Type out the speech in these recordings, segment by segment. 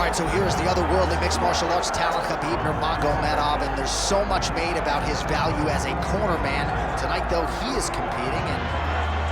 right, so here's the otherworldly mixed martial arts talent, Khabib Nurmagomedov, and there's so much made about his value as a corner man. Tonight, though, he is competing and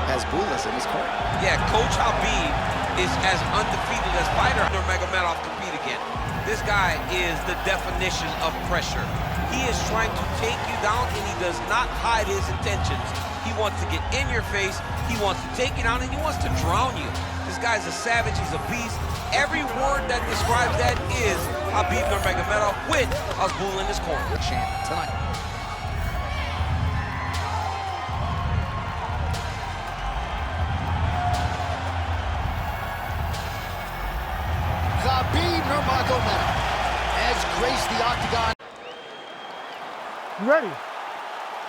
has Bulas in his corner. Yeah, Coach Habib is as undefeated as fighter Nurmagomedov compete again. This guy is the definition of pressure. He is trying to take you down, and he does not hide his intentions. He wants to get in your face, he wants to take you down, and he wants to drown you. This guy's a savage, he's a beast. Every word that describes that is Khabib Nurmagomedov with Azbul in his corner. Champ tonight. Khabib Nurmagomedov has graced the octagon. Ready?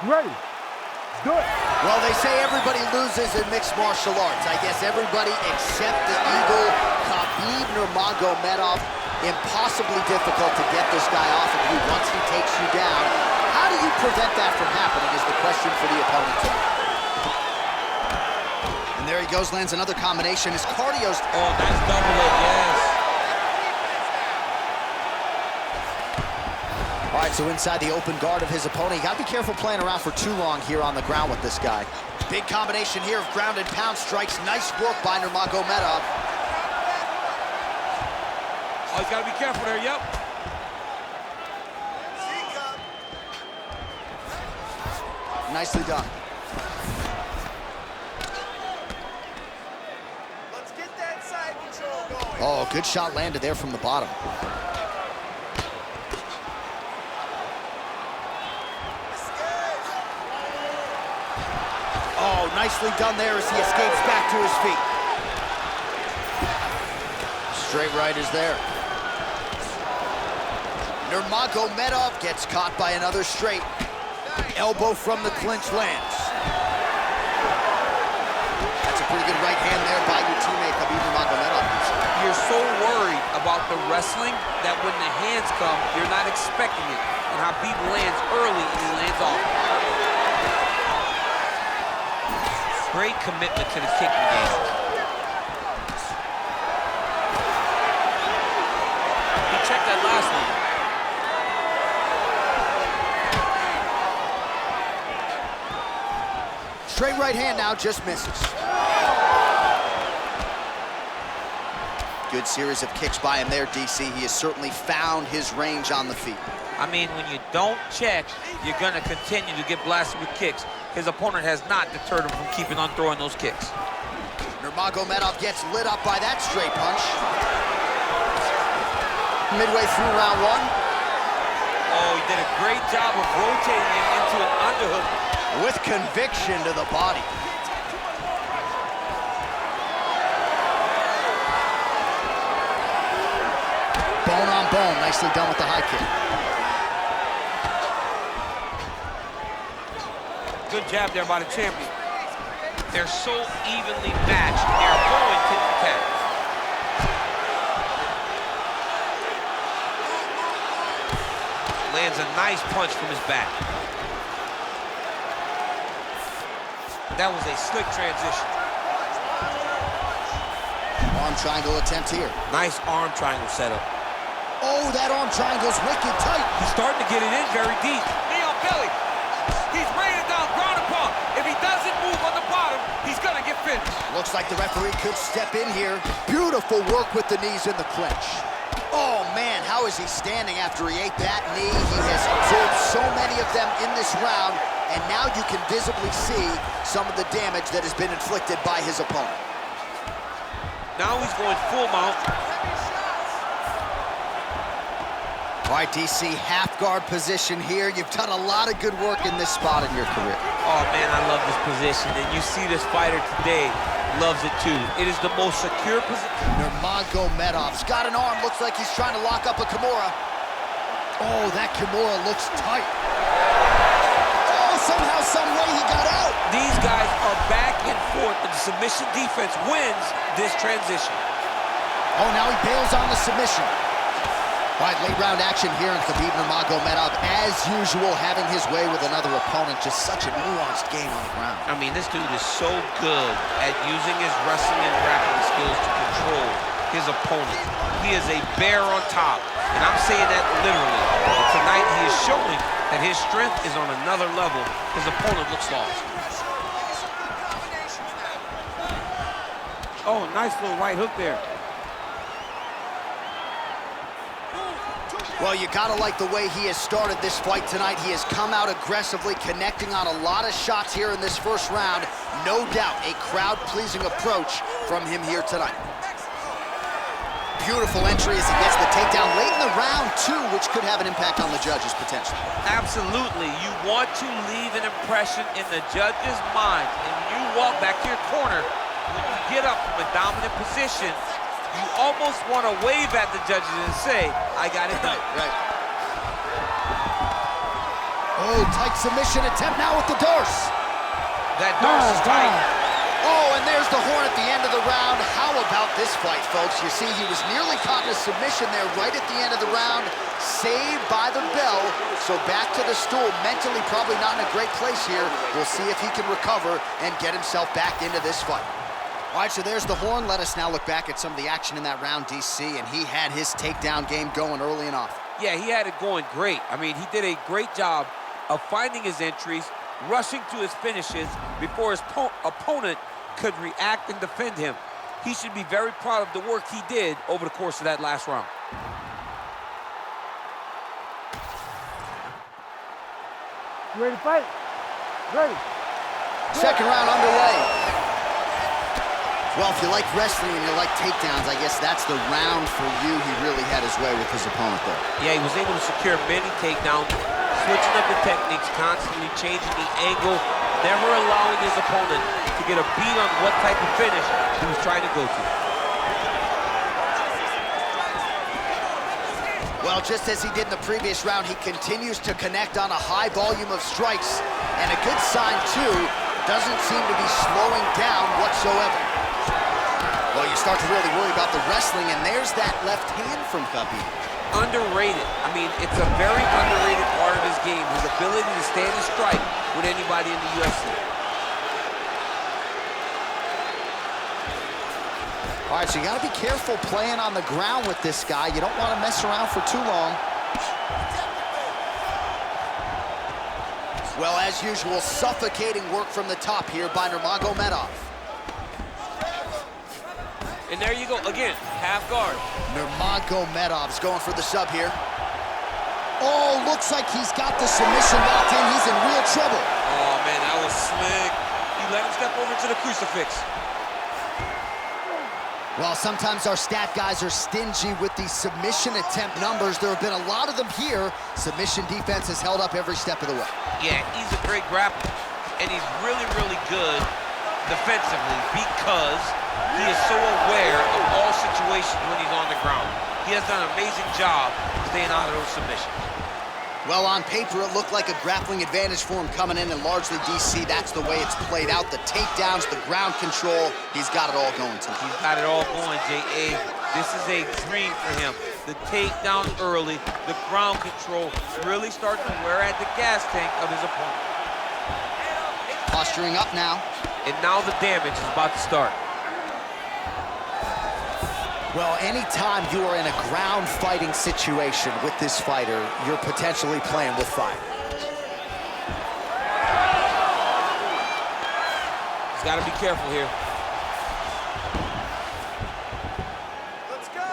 Ready? Let's do it. Well, they say everybody loses in mixed martial arts. I guess everybody except the Eagle, Khabib Nurmagomedov. Impossibly difficult to get this guy off of you once he takes you down. How do you prevent that from happening is the question for the opponent tonight. And there he goes, lands another combination. His cardio's... Oh, nice double leg, yes. All right, so inside the open guard of his opponent. You gotta be careful playing around for too long here on the ground with this guy. Big combination here of ground and pound strikes. Nice work by Nurmagomedov. Oh, he's gotta be careful there, yep. Nicely done. Let's get that side control going. Oh, good shot landed there from the bottom. Oh, nicely done there as he escapes back to his feet. Straight right is there. Nurmagomedov gets caught by another straight. Elbow from the clinch lands. That's a pretty good right hand there by your teammate, Khabib Nurmagomedov. You're so worried about the wrestling that when the hands come, you're not expecting it. And Habib lands early and he lands off. Great commitment to the kicking game. He checked that last one. Straight right hand now, just misses. Good series of kicks by him there, DC. He has certainly found his range on the feet. I mean, when you don't check, you're gonna continue to get blasted with kicks. His opponent has not deterred him from keeping on throwing those kicks. Nurmagomedov gets lit up by that straight punch. Midway through round one. Oh, he did a great job of rotating him into an underhook. With conviction to the body. Bone on bone, nicely done with the high kick. Good jab there by the champion. They're so evenly matched. They're going tit for tat. Lands a nice punch from his back. That was a slick transition. Arm triangle attempt here. Nice arm triangle setup. Oh, that arm triangle's wicked tight. He's starting to get it in very deep. Knee on belly. He's raining down, ground and pound. If he doesn't move on the bottom, he's gonna get finished. Looks like the referee could step in here. Beautiful work with the knees in the clinch. Oh man, how is he standing after he ate that knee? He has absorbed so many of them in this round, and now you can visibly see some of the damage that has been inflicted by his opponent. Now he's going full mount. All right, DC, half guard position here. You've done a lot of good work in this spot in your career. Oh man, I love this position, and you see this fighter today loves it too. It is the most secure position. Nurmagomedov's got an arm, looks like he's trying to lock up a Kimura. Oh, that Kimura looks tight. Oh, somehow, some way he got out. These guys are back and forth, and the submission defense wins this transition. Oh, now he bails on the submission. All right, late round action here in Khabib Nurmagomedov, as usual, having his way with another opponent. Just such a nuanced game on the ground. I mean, this dude is so good at using his wrestling and grappling skills to control his opponent. He is a bear on top, and I'm saying that literally. And tonight, he is showing that his strength is on another level. His opponent looks lost. Oh, nice little right hook there. Well, you gotta like the way he has started this fight tonight. He has come out aggressively, connecting on a lot of shots here in this first round. No doubt, a crowd-pleasing approach from him here tonight. Beautiful entry as he gets the takedown late in the round, too, which could have an impact on the judges, potentially. Absolutely. You want to leave an impression in the judge's mind, and you walk back to your corner. When you get up from a dominant position, you almost want to wave at the judges and say, I got it done. Right. Oh, tight submission attempt now with the Dorse. That Dorse is tight. Oh, and there's the horn at the end of the round. How about this fight, folks? You see, he was nearly caught in a submission there right at the end of the round. Saved by the bell. So back to the stool. Mentally probably not in a great place here. We'll see if he can recover and get himself back into this fight. All right, so there's the horn. Let us now look back at some of the action in that round, DC, and he had his takedown game going early and often. Yeah, he had it going great. I mean, he did a great job of finding his entries, rushing to his finishes before his opponent could react and defend him. He should be very proud of the work he did over the course of that last round. You ready to fight? Ready. Second round underway. Well, if you like wrestling and you like takedowns, I guess that's the round for you. He really had his way with his opponent there. Yeah, he was able to secure many takedowns, switching up the techniques, constantly changing the angle, never allowing his opponent to get a beat on what type of finish he was trying to go to. Well, just as he did in the previous round, he continues to connect on a high volume of strikes. And a good sign, too, doesn't seem to be slowing down whatsoever. Well, you start to really worry about the wrestling, and there's that left hand from Khabib. Underrated. I mean, it's a very underrated part of his game, his ability to stand and strike with anybody in the UFC. All right, so you got to be careful playing on the ground with this guy. You don't want to mess around for too long. Well, as usual, suffocating work from the top here by Nurmagomedov. And there you go, again, half guard. Nurmagomedov's going for the sub here. Oh, looks like he's got the submission locked in. He's in real trouble. Oh, man, that was slick. He let him step over to the crucifix. Well, sometimes our stat guys are stingy with the submission attempt numbers. There have been a lot of them here. Submission defense has held up every step of the way. Yeah, he's a great grappler, and he's really, really good defensively because he is so aware of all situations when he's on the ground. He has done an amazing job staying out of those submissions. Well, on paper, it looked like a grappling advantage for him coming in, and largely, DC, that's the way it's played out. The takedowns, the ground control, he's got it all going tonight. He's got it all going, J.A. This is a dream for him. The takedown early, the ground control, really starting to wear at the gas tank of his opponent. Posturing up now. And now the damage is about to start. Well, anytime you are in a ground fighting situation with this fighter, you're potentially playing with fire. He's got to be careful here. Let's go.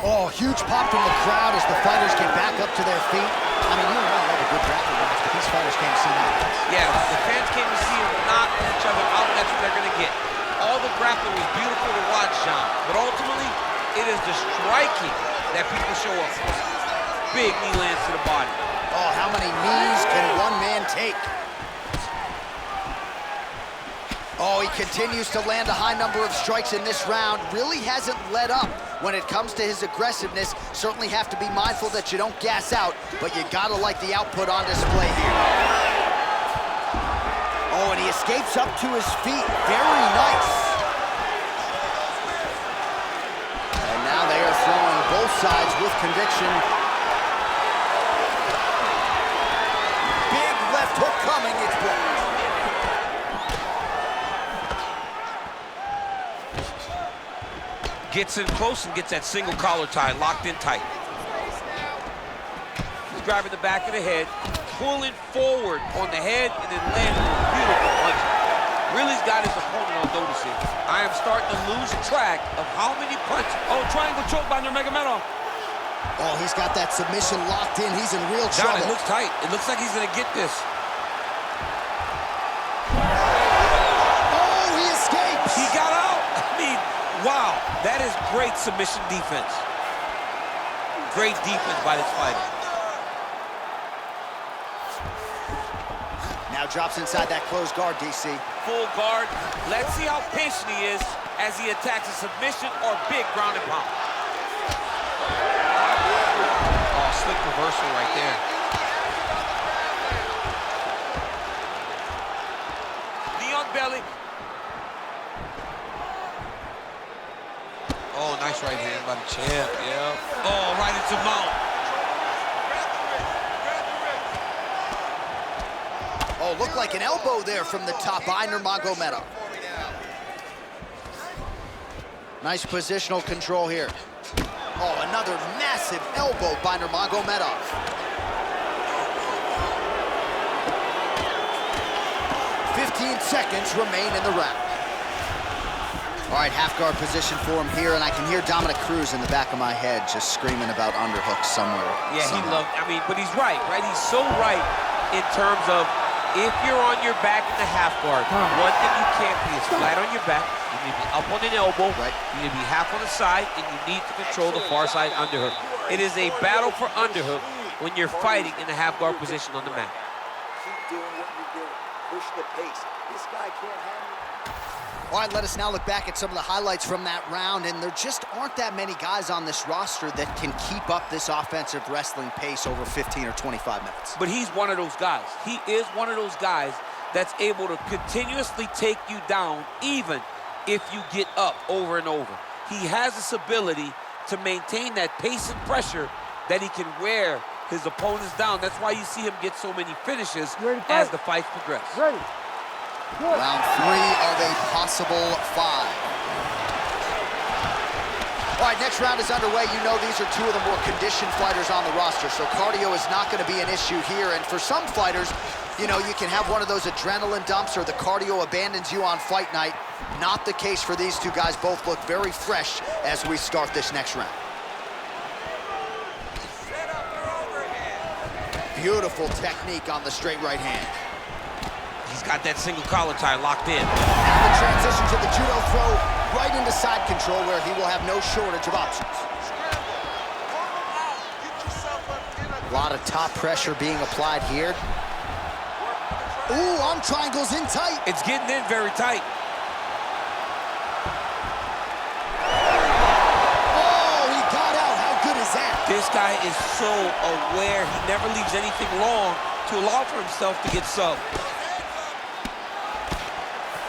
Oh, huge pop from the crowd as the fighters get back up to their feet. I mean, you and I love a good grappling match, but these fighters can't see that. Yeah, the fans came to see them knock each other out. That's what they're going to get. All the grappling was beautiful to watch, John, but ultimately, it is the striking that people show up for. Big knee lands to the body. Oh, how many knees can one man take? Oh, he continues to land a high number of strikes in this round. Really hasn't let up when it comes to his aggressiveness. Certainly have to be mindful that you don't gas out, but you gotta like the output on display here. Oh, and he escapes up to his feet. Very nice. And now they are throwing both sides with conviction. Big left hook coming. It's blocked. Gets in close and gets that single collar tie locked in tight. He's grabbing the back of the head, pulling forward on the head, and then landing a beautiful punch. Really's got his opponent on notice here. I am starting to lose track of how many punches. Oh, triangle choke by Nurmagomedov. Oh, he's got that submission locked in. He's in real John, trouble. it looks tight. It looks like he's gonna get this. Oh, he escapes. He got out. I mean, wow, that is great submission defense. Great defense by this fighter. Now drops inside that closed guard, DC. Full guard. Let's see how patient he is as he attacks a submission or big ground and pound. Oh, slick reversal right there. Knee on belly. Oh, nice right hand by the champ, yeah. Oh, right into mount. Oh, looked like an elbow there from the top by Nurmagomedov. Nice positional control here. Oh, another massive elbow by Nurmagomedov. "15 seconds remain in the round." All right, half guard position for him here, and I can hear Dominic Cruz in the back of my head just screaming about underhooks somewhere. Yeah, he loved, I mean, but he's right? He's so right in terms of if you're on your back in the half guard, one thing you can't be is flat on your back. You need to be up on an elbow. Right. You need to be half on the side, and you need to control the far side underhook. It is a battle for underhook when you're fighting in the half guard position on the mat. Keep doing what you're doing. Push the pace. This guy can't handle it. All right, let us now look back at some of the highlights from that round, and there just aren't that many guys on this roster that can keep up this offensive wrestling pace over 15 or 25 minutes. But he's one of those guys. He is one of those guys that's able to continuously take you down even if you get up over and over. He has this ability to maintain that pace and pressure that he can wear his opponents down. That's why you see him get so many finishes as the fights progress. Ready. Good. Round 3 of a possible 5. All right, next round is underway. You know these are two of the more conditioned fighters on the roster, so cardio is not going to be an issue here. And for some fighters, you know, you can have one of those adrenaline dumps or the cardio abandons you on fight night. Not the case for these two guys. Both look very fresh as we start this next round. Beautiful technique on the straight right hand. He's got that single collar tie locked in. Now the transition to the judo throw right into side control where he will have no shortage of options. A lot of top pressure being applied here. Ooh, arm triangles in tight. It's getting in very tight. Oh, he got out. How good is that? This guy is so aware. He never leaves anything long to allow for himself to get subbed.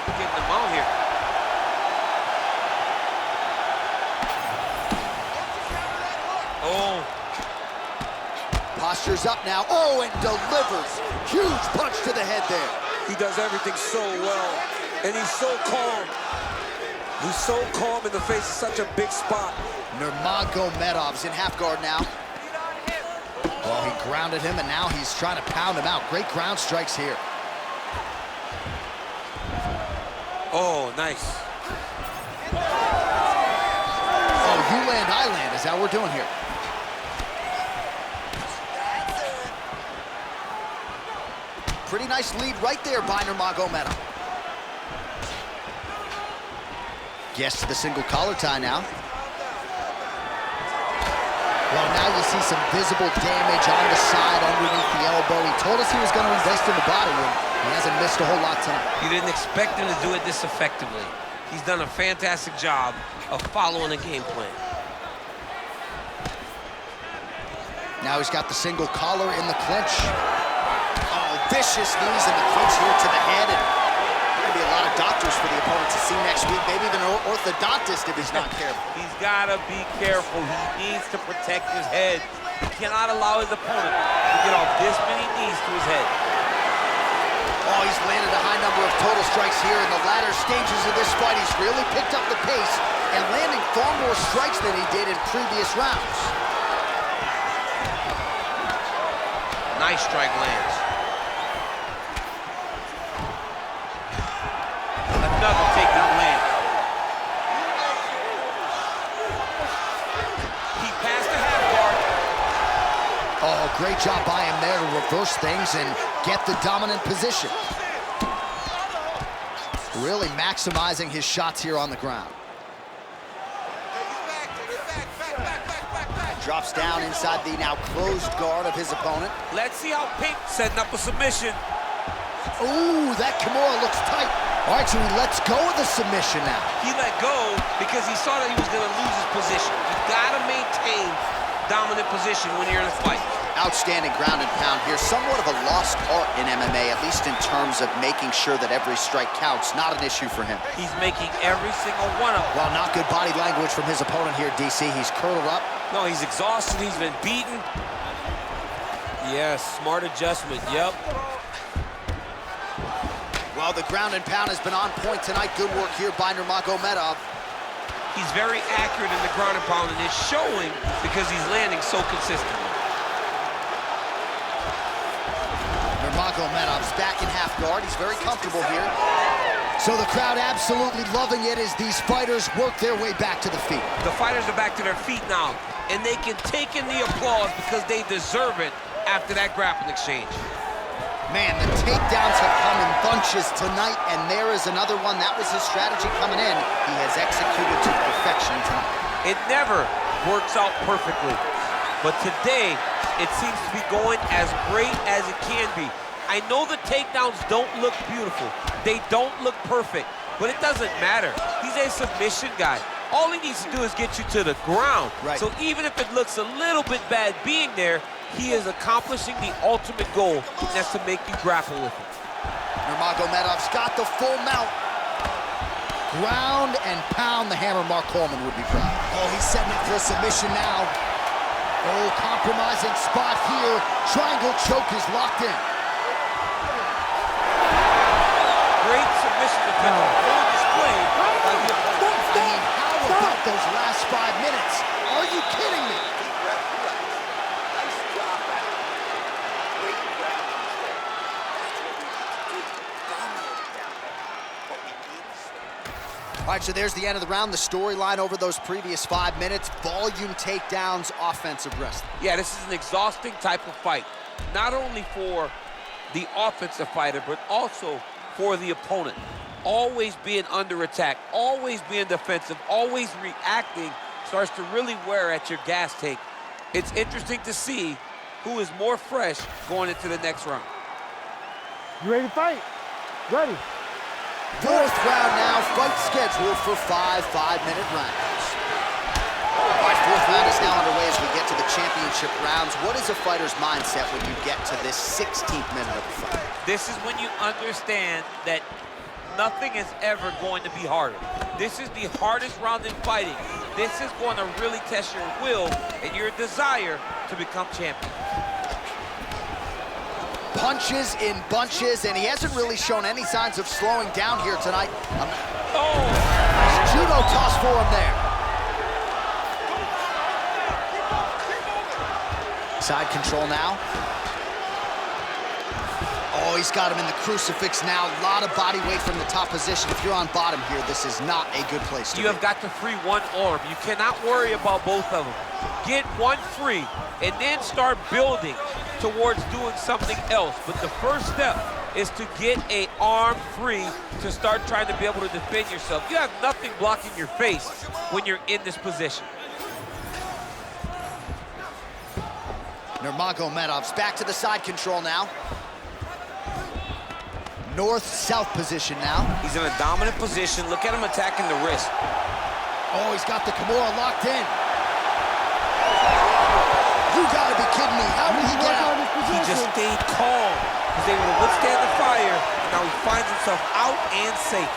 Getting them out here. Oh. Posture's up now. Oh, and delivers. Huge punch to the head there. He does everything so well, and he's so calm. He's so calm in the face of such a big spot. Nurmagomedov's in half guard now. Well, he grounded him, and now he's trying to pound him out. Great ground strikes here. Oh, nice. Oh, you land, I land is how we're doing here. Pretty nice lead right there by Nurmagomedov. Gets to the single collar tie now. Well, now you see some visible damage on the side underneath the elbow. He told us he was going to invest in the body, and he hasn't missed a whole lot tonight. You didn't expect him to do it this effectively. He's done a fantastic job of following the game plan. Now he's got the single collar in the clinch. Oh, vicious knees in the clinch here to the head, and there's going to be a lot of doctors for the opponent to see next week, maybe even an orthodontist if he's not careful. He's got to be careful. He needs to protect his head. He cannot allow his opponent to get off this many knees to his head. Oh, he's landed a high number of total strikes here in the latter stages of this fight. He's really picked up the pace and landing far more strikes than he did in previous rounds. Nice strike lands. Another takedown land. He passed the half guard. Oh, great job by him there to reverse things and get the dominant position. Really maximizing his shots here on the ground. Drops down inside the now closed guard of his opponent. Let's see how Pink setting up a submission. Ooh, that Kimura looks tight. All right, so he lets go of the submission now. He let go because he saw that he was going to lose his position. You got to maintain dominant position when you're in a fight. Outstanding ground and pound here. Somewhat of a lost art in MMA, at least in terms of making sure that every strike counts. Not an issue for him. He's making every single one of them. Well, not good body language from his opponent here, DC. He's curled up. No, he's exhausted. He's been beaten. Yes, smart adjustment. Yep. Well, the ground and pound has been on point tonight. Good work here by Nurmagomedov. He's very accurate in the ground and pound, and it's showing because he's landing so consistently. Nurmagomedov's back in half guard. He's very comfortable here. So the crowd absolutely loving it as these fighters work their way back to the feet. The fighters are back to their feet now, and they can take in the applause because they deserve it after that grappling exchange. Man, the takedowns have come in bunches tonight, and there is another one. That was his strategy coming in. He has executed to perfection tonight. It never works out perfectly, but today it seems to be going as great as it can be. I know the takedowns don't look beautiful. They don't look perfect, but it doesn't matter. He's a submission guy. All he needs to do is get you to the ground. Right. So even if it looks a little bit bad being there, he is accomplishing the ultimate goal, and that's to make you grapple with him. Nurmagomedov's got the full mount. Ground and pound, the hammer Mark Coleman would be proud. Oh, he's setting it for a submission now. Oh, compromising spot here. Triangle choke is locked in. Great submission defense, full display by the opponent. I mean, how about those last 5 minutes? Are you kidding me? Nice job back there. Great ground control. That's what we need to do. Dominate down there. But we need to stay. All right, so there's the end of the round. The storyline over those previous 5 minutes. Volume takedowns, offensive wrestling. Yeah, this is an exhausting type of fight. Not only for the offensive fighter, but also for the opponent. Always being under attack, always being defensive, always reacting starts to really wear at your gas tank. It's interesting to see who is more fresh going into the next round. You ready to fight? Ready. Fourth round now, fight scheduled for 5 5-minute rounds. All right, fourth round is now underway as we get to the championship rounds. What is a fighter's mindset when you get to this 16th minute of the fight? This is when you understand that nothing is ever going to be harder. This is the hardest round in fighting. This is going to really test your will and your desire to become champion. Punches in bunches, and he hasn't really shown any signs of slowing down here tonight. Oh! Nice judo toss for him there. Side control now. Oh, he's got him in the crucifix now. A lot of body weight from the top position. If you're on bottom here, this is not a good place to be. You have got to free one arm. You cannot worry about both of them. Get one free, and then start building towards doing something else. But the first step is to get an arm free to start trying to be able to defend yourself. You have nothing blocking your face when you're in this position. Nurmagomedov's back to the side control now. North-south position now. He's in a dominant position. Look at him attacking the wrist. Oh, he's got the Kimura locked in. You gotta be kidding me. How did he get out? He just stayed calm. He's able to withstand the fire, and now he finds himself out and safe.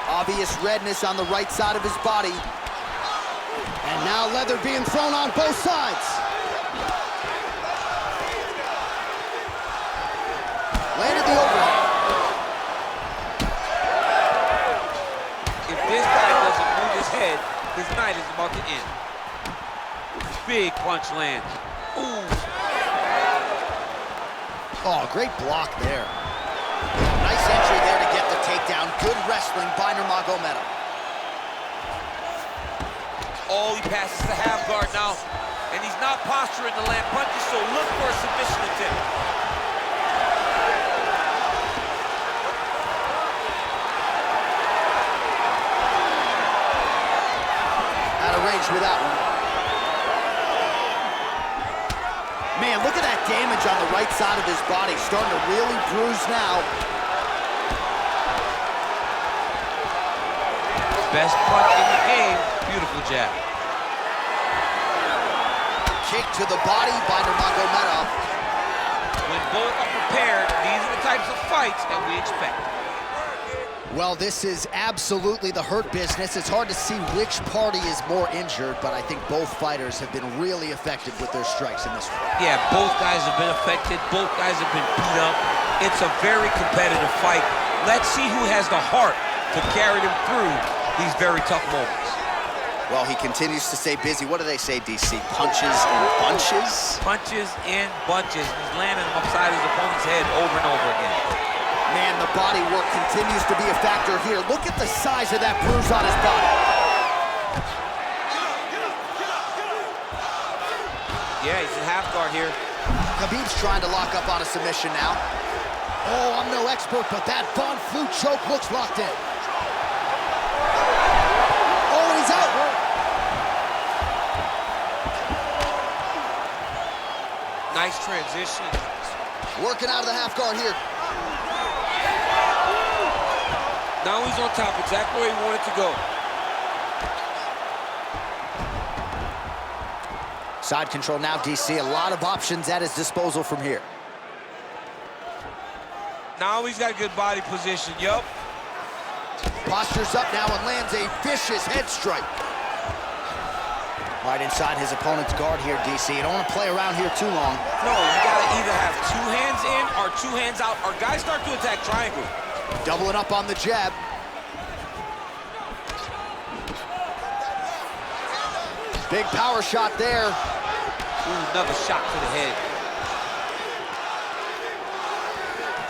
Obvious redness on the right side of his body. And now leather being thrown on both sides. Landed the overhead. his night is about to end. Big punch lands. Ooh. Oh, great block there. Nice entry there to get the takedown. Good wrestling by Nurmagomedov. Oh, he passes the half guard now. And he's not posturing to land punches, so look for a submission attempt. Out of range with that one. Man, look at that damage on the right side of his body. Starting to really bruise now. Best punch in the game. Beautiful jab. Kick to the body by Nurmagomedov. When both are prepared, these are the types of fights that we expect. Well, this is absolutely the hurt business. It's hard to see which party is more injured, but I think both fighters have been really effective with their strikes in this one. Yeah, both guys have been affected. Both guys have been beat up. It's a very competitive fight. Let's see who has the heart to carry them through these very tough moments. Well, he continues to stay busy. What do they say, DC? Punches in bunches? Punches in bunches. He's landing them upside his opponent's head over and over again. Man, the body work continues to be a factor here. Look at the size of that bruise on his body. Yeah, he's in half guard here. Khabib's trying to lock up on a submission now. Oh, I'm no expert, but that Von Flue choke looks locked in. Oh, and he's out. Nice transition. Working out of the half guard here. Now he's on top, exactly where he wanted to go. Side control now, DC. A lot of options at his disposal from here. Now he's got good body position, yup. Postures up now and lands a vicious head strike. Right inside his opponent's guard here, DC. You don't want to play around here too long. No, you gotta either have two hands in or two hands out, or guys start to attack triangle. Doubling up on the jab. Big power shot there. Ooh, another shot to the head.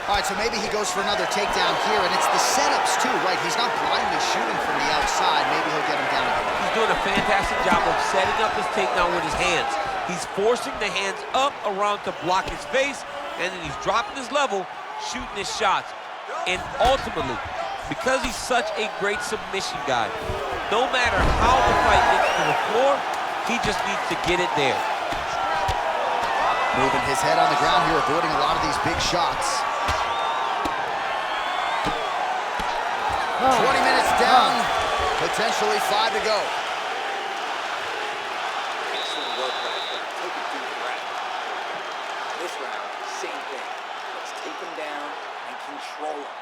All right, so maybe he goes for another takedown here, and it's the setups too, right? He's not blindly shooting from the outside. Maybe he'll get him down again. He's doing a fantastic job of setting up his takedown with his hands. He's forcing the hands up around to block his face, and then he's dropping his level, shooting his shots. And ultimately, because he's such a great submission guy, no matter how the fight gets to the floor, he just needs to get it there. Moving his head on the ground here, avoiding a lot of these big shots. 20 minutes down, potentially 5 to go. Excellent work right there. Take a deep breath. This round, same thing. Let's take him down and control him.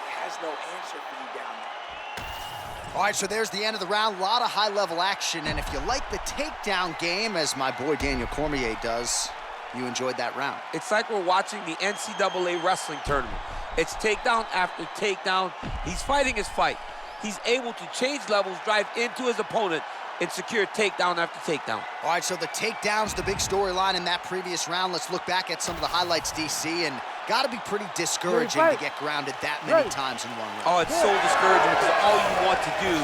He has no answer for you down there. All right, so there's the end of the round. A lot of high-level action, and if you like the takedown game, as my boy Daniel Cormier does, you enjoyed that round. It's like we're watching the NCAA wrestling tournament. It's takedown after takedown. He's fighting his fight. He's able to change levels, drive into his opponent, and secure takedown after takedown. All right, so the takedown's the big storyline in that previous round. Let's look back at some of the highlights, DC, and gotta be pretty discouraging to get grounded that many times in one round. Oh, it's so discouraging because all you want to do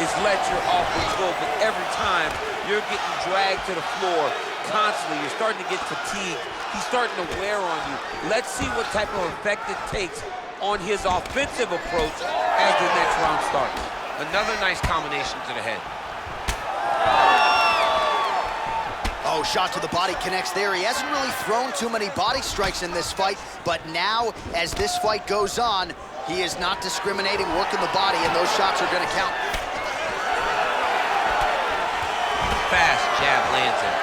is let your offense go, but every time you're getting dragged to the floor constantly, you're starting to get fatigued. He's starting to wear on you. Let's see what type of effect it takes on his offensive approach as the next round starts. Another nice combination to the head. Oh, shot to the body connects there. He hasn't really thrown too many body strikes in this fight, but now, as this fight goes on, he is not discriminating, working the body, and those shots are gonna count. Fast jab lands him.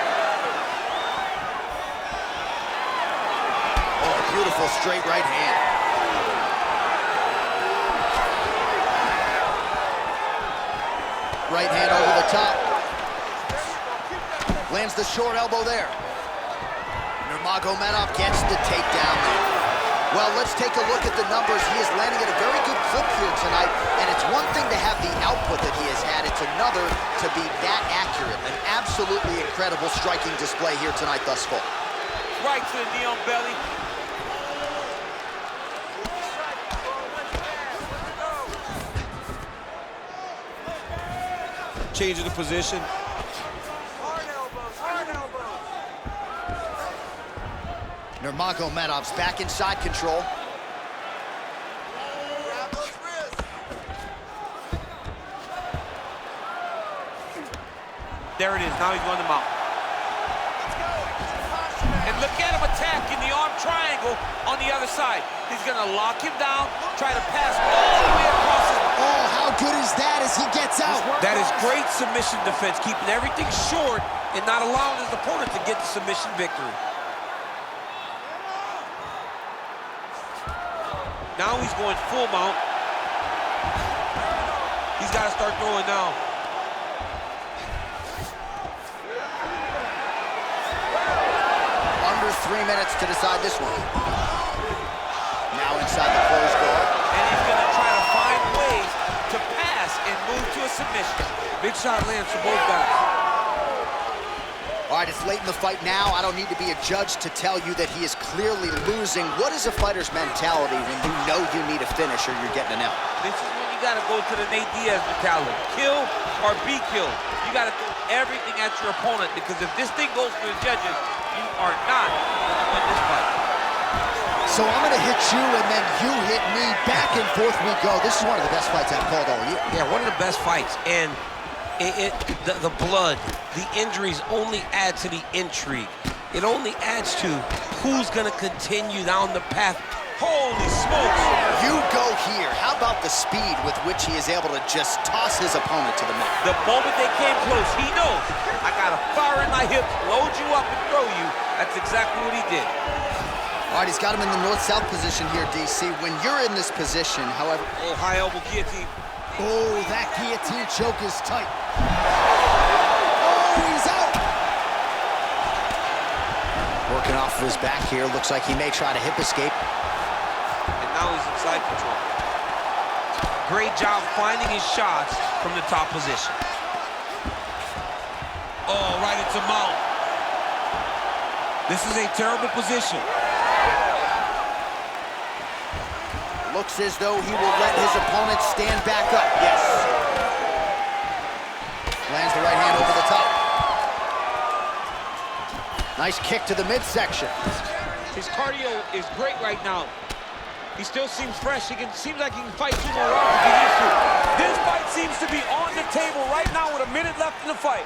Oh, beautiful straight right hand. Right hand over the top. Lands the short elbow there. Nurmagomedov gets the takedown there. Well, let's take a look at the numbers. He is landing at a very good clip here tonight, and it's one thing to have the output that he has had. It's another to be that accurate. An absolutely incredible striking display here tonight thus far. Right to the knee on belly. Changing the position. Hard elbows, hard elbows. Nurmagomedov's back inside control. Grab those wrists. There it is. Now he's going to mount. Let's go. And look at him attacking the arm triangle on the other side. He's going to lock him down, try to pass all the way across his... Oh, how good is that as he gets out? That is great submission defense, keeping everything short and not allowing his opponent to get the submission victory. Now he's going full mount. He's got to start throwing now. Under 3 minutes to decide this one. Now inside the closed guard. And he's going to try to find ways to pass and move to a submission. Big shot lands for both guys. All right, it's late in the fight now. I don't need to be a judge to tell you that he is clearly losing. What is a fighter's mentality when you know you need a finish or you're getting an L? This is when you got to go to the Nate Diaz mentality. Kill or be killed. You got to throw everything at your opponent, because if this thing goes to the judges, you are not going to win this fight. So I'm going to hit you and then you hit me. Back and forth we go. This is one of the best fights I've called all year. Yeah, one of the best fights. And the blood, the injuries only add to the intrigue. It only adds to who's going to continue down the path. Holy smokes. You go here. How about the speed with which he is able to just toss his opponent to the mat? The moment they came close, he knows, I got to fire in my hips, load you up and throw you. That's exactly what he did. All right, he's got him in the north-south position here, DC. When you're in this position, however... Oh, high elbow guillotine. Oh, that guillotine choke is tight. Oh, he's out! Working off of his back here. Looks like he may try to hip escape. And now he's in side control. Great job finding his shots from the top position. Oh, right into mount. This is a terrible position. Looks as though he will let his opponent stand back up. Yes. Lands the right hand over the top. Nice kick to the midsection. His cardio is great right now. He still seems fresh. Seems like he can fight 2 more rounds if he needs to. This fight seems to be on the table right now with a minute left in the fight.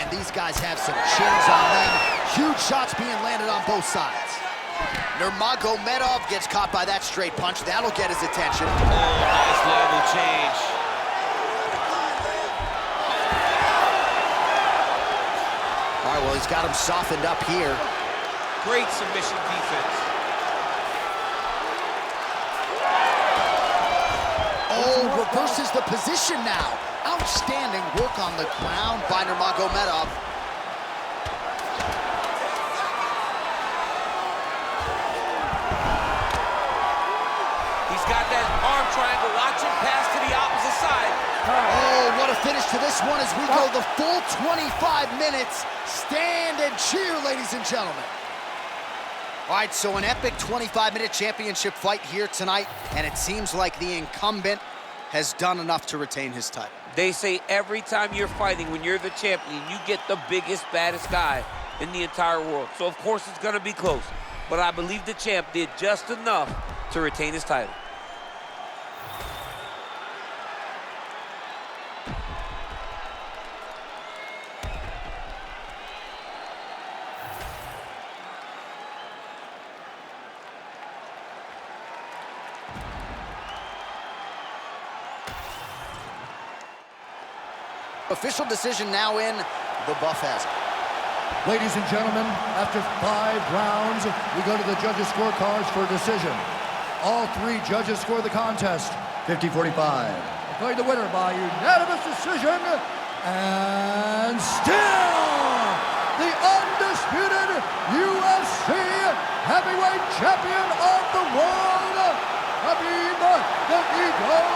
These guys have some chins on them. Huge shots being landed on both sides. Nurmagomedov gets caught by that straight punch. That'll get his attention. Oh, nice level change. All right, well, he's got him softened up here. Great submission defense. Oh, reverses the position now. Outstanding work on the ground by Nurmagomedov. He's got that arm triangle. Watch him pass to the opposite side. Oh, what a finish to this one as we go the full 25 minutes. Stand and cheer, ladies and gentlemen. All right, so an epic 25-minute championship fight here tonight, and it seems like the incumbent has done enough to retain his title. They say every time you're fighting, when you're the champion, you get the biggest, baddest guy in the entire world. So, of course, it's going to be close. But I believe the champ did just enough to retain his title. Official decision now in. The buff has it. Ladies and gentlemen, after 5 rounds, we go to the judges' scorecards for a decision. All three judges score the contest 50-45. Declaring the winner by unanimous decision, and still the undisputed UFC heavyweight champion of the world, Khabib the Eagle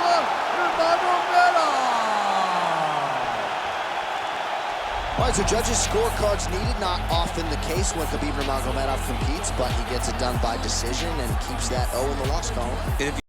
Nurmagomedov. All right, so judges' scorecards needed. Not often the case when Khabib Nurmagomedov competes, but he gets it done by decision and keeps that O in the loss column.